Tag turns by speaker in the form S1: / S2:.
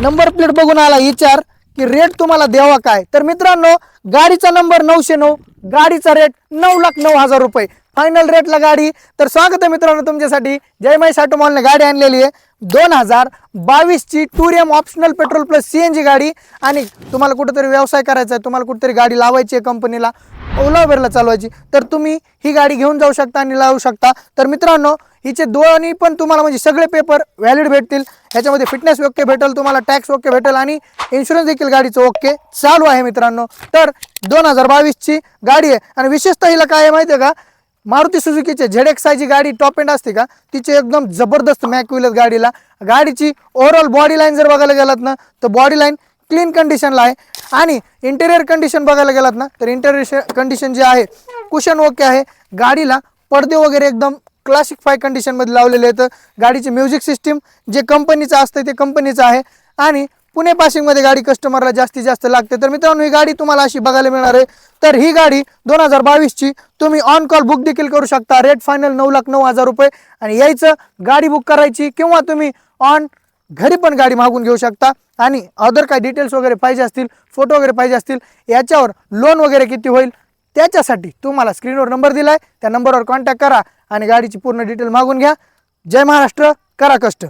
S1: Number plate बघून आला विचार की रेट तुम्हाला द्यावा काय। तर मित्रांनो गाडीचा नंबर 909, गाडीचा रेट 9,09,000 रुपये फायनल रेटला गाडी। तर स्वागत आहे मित्रांनो तुमच्यासाठी। जय महेश ऑटो मॉलने गाडी आणलेली आहे 2022 ची टुरियम ऑप्शनल पेट्रोल प्लस सीएनजी गाडी। आणि तुम्हाला कुठेतरी व्यवसाय करायचा आहे, तुम्हाला कुठेतरी गाडी लावायची आहे कंपनीला, ओला उबेरला चालवायची, तर तुम्ही ही गाडी घेऊन जाऊ शकता आणि लावू शकता। तर मित्रांनो हिचे दोन्ही पण तुम्हाला म्हणजे सगळे पेपर व्हॅलिड भेटतील। ह्याच्यामध्ये फिटनेस ओके भेटेल, तुम्हाला टॅक्स ओके भेटेल आणि इन्शुरन्स देखील गाडीचं ओके चालू आहे मित्रांनो। तर 2022 ची गाडी आहे आणि विशेषतः हिला काय आहे माहिती आहे का, मारुती सुझुकीचे ZXi जी गाडी टॉप एंड असते का, तिचे एकदम जबरदस्त मॅक्युलर गाडीला। गाडीची ओव्हरऑल बॉडी लाईन जर बघायला गेलात ना तर बॉडी लाईन क्लीन कंडिशनला आहे आणि इंटेरियर कंडिशन बघायला गेलात ना तर इंटेरियर कंडिशन जे आहे कुशन ओके आहे। गाडीला पडदे वगैरे एकदम क्लासिक 5 कंडिशन मध्ये लावलेले आहेत। गाडीची म्युझिक सिस्टीम जे कंपनीचं असतं ते कंपनीचं आहे आणि पुणे पासिंग मध्ये गाडी कस्टमरला जास्तीत जास्त लागते। तर मित्रांनो ही गाडी तुम्हाला अशी बघायला मिळणार आहे। तर ही गाडी 2022 ची तुम्ही ऑन कॉल बुक देखील करू शकता। रेट फायनल 9,09,000 रुपये आणि यायचं गाडी बुक करायची किंवा तुम्ही ऑन घरी पण गाडी मागून घेऊ शकता। आणि अदर काय डिटेल्स वगैरे पाहिजे असतील, फोटो वगैरे पाहिजे असतील, याच्यावर लोन वगैरे किती होईल त्याच्यासाठी तुम्हाला स्क्रीनवर नंबर दिलाय, त्या नंबरवर कॉन्टॅक्ट करा आणि गाडीची पूर्ण डिटेल मागून घ्या। जय महाराष्ट्र, करा कष्ट।